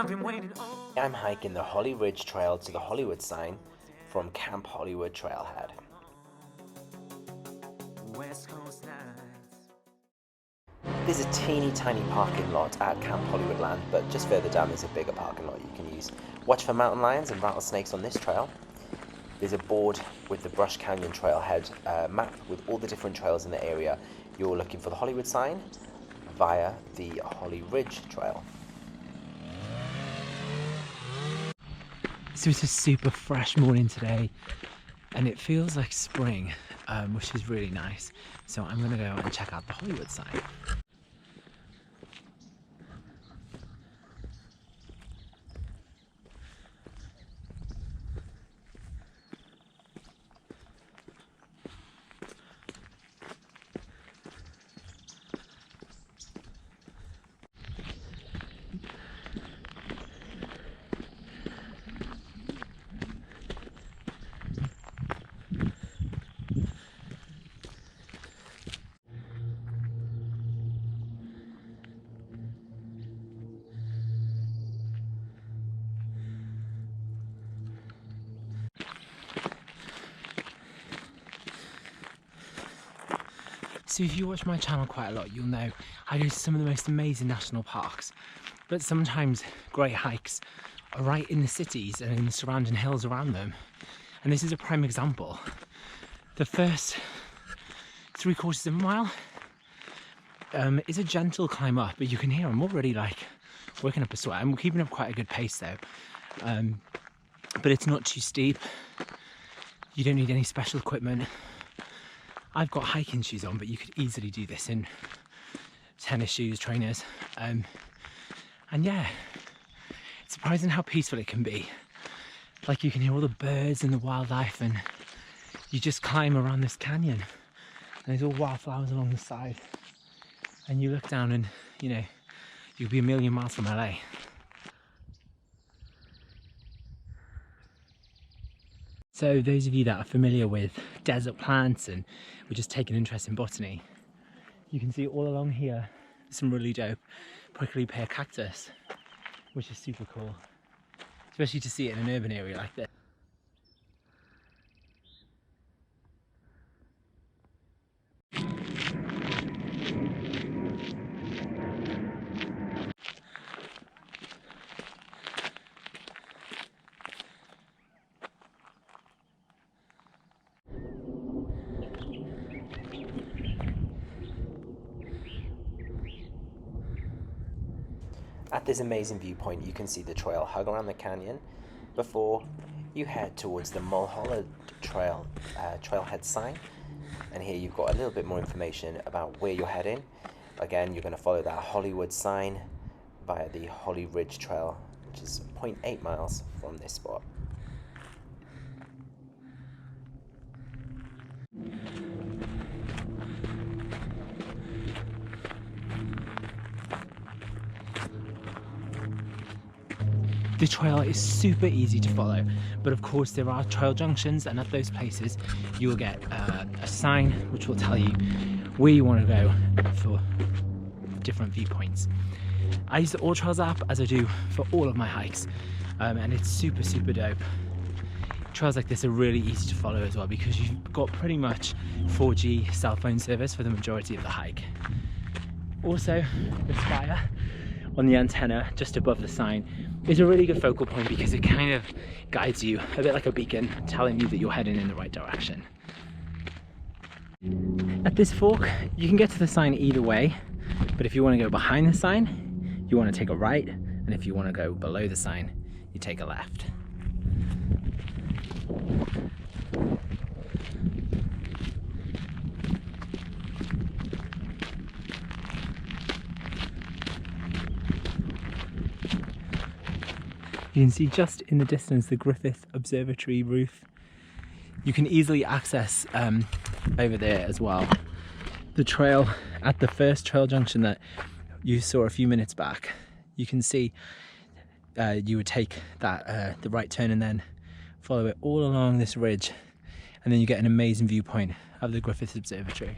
I've been waiting all. I'm hiking the Holly Ridge Trail to the Hollywood sign from Camp Hollywood Trailhead. West Coast nights. There's a teeny tiny parking lot at Camp Hollywood Land, but just further down there's a bigger parking lot you can use. Watch for mountain lions and rattlesnakes on this trail. There's a board with the Brush Canyon Trailhead map with all the different trails in the area. You're looking for the Hollywood sign via the Holly Ridge Trail. So it's a super fresh morning today and it feels like spring, which is really nice. So I'm gonna go and check out the Hollywood sign. So if you watch my channel quite a lot, you'll know I go to some of the most amazing national parks, but sometimes great hikes are right in the cities and in the surrounding hills around them. And this is a prime example. The first 3/4 of a mile is a gentle climb up, but you can hear I'm already like working up a sweat. I'm keeping up quite a good pace though, but it's not too steep. You don't need any special equipment. I've got hiking shoes on, but you could easily do this in tennis shoes, trainers. And yeah, it's surprising how peaceful it can be. Like you can hear all the birds and the wildlife, and you just climb around this canyon. And there's all wildflowers along the side. And you look down and, you know, you'll be a million miles from LA. So those of you that are familiar with desert plants and we're just taking interest in botany, you can see all along here some really dope prickly pear cactus, which is super cool, especially to see it in an urban area like this. At this amazing viewpoint, you can see the trail hug around the canyon before you head towards the Mulholland Trail trailhead sign. And here you've got a little bit more information about where you're heading. Again, you're going to follow that Hollywood sign via the Holly Ridge Trail, which is 0.8 miles from this spot. The trail is super easy to follow, but of course there are trail junctions, and at those places you will get a sign which will tell you where you want to go for different viewpoints. I use the All Trails app as I do for all of my hikes, and it's super dope. Trails like this are really easy to follow as well because you've got pretty much 4G cell phone service for the majority of the hike. Also, the spire on the antenna just above the sign is a really good focal point because it kind of guides you, a bit like a beacon, telling you that you're heading in the right direction. At this fork, you can get to the sign either way, but if you want to go behind the sign, you want to take a right, and if you want to go below the sign, you take a left. You can see just in the distance the Griffith Observatory roof. You can easily access over there as well the trail at the first trail junction that you saw a few minutes back. You can see you would take that the right turn and then follow it all along this ridge, and then you get an amazing viewpoint of the Griffith Observatory.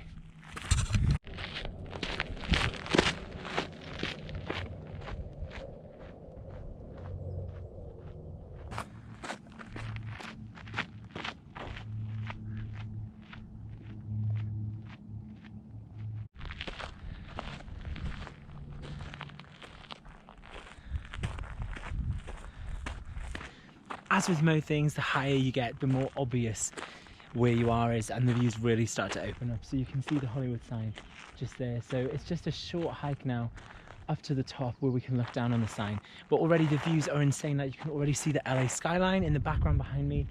as with most things, the higher you get, the more obvious where you are is, and the views really start to open up. So you can see the Hollywood sign just there. So it's just a short hike now up to the top where we can look down on the sign. But already the views are insane. Like you can already see the LA skyline in the background behind me.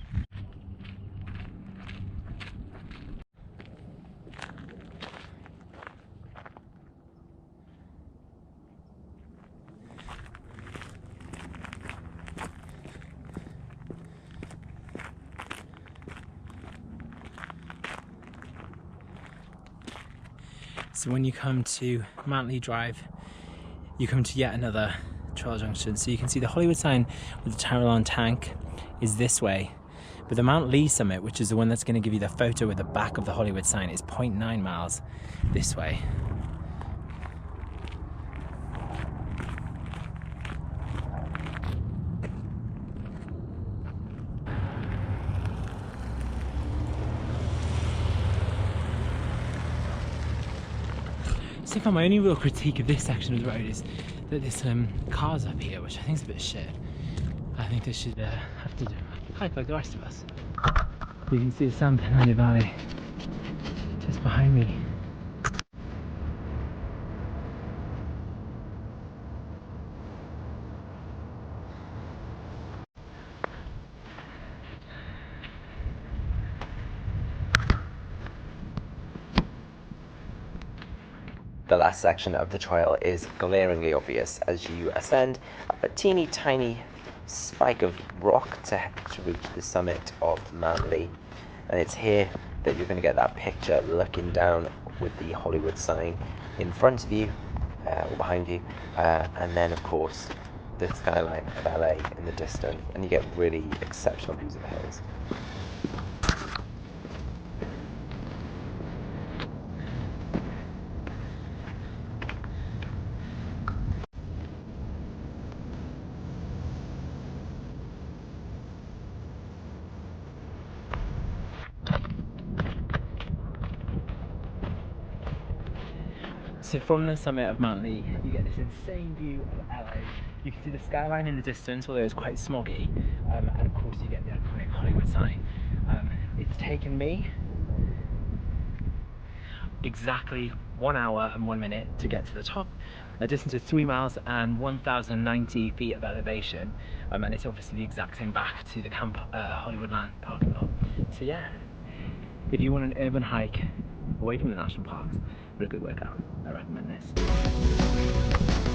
So when you come to Mount Lee Drive, you come to yet another trail junction. So you can see the Hollywood sign with the Tarralon tank is this way. But the Mount Lee summit, which is the one that's going to give you the photo with the back of the Hollywood sign, is 0.9 miles this way. So far my only real critique of this section of the road is that there's cars up here, which I think is a bit shit. I think they should have to hike like the rest of us. You can see the San Fernando Valley just behind me. The last section of the trail is glaringly obvious as you ascend up a teeny tiny spike of rock to reach the summit of Mount Lee. And it's here that you're going to get that picture looking down with the Hollywood sign in front of you or behind you, and then of course the skyline of LA in the distance, and you get really exceptional views of the hills. So from the summit of Mount Lee, you get this insane view of LA. You can see the skyline in the distance, although it's quite smoggy, and of course you get the iconic Hollywood sign. It's taken me exactly 1 hour and 1 minute to get to the top, a distance of 3 miles and 1,090 feet of elevation, and it's obviously the exact same back to the Camp Hollywoodland parking lot. So yeah, if you want an urban hike away from the national parks, but a good workout, I recommend this.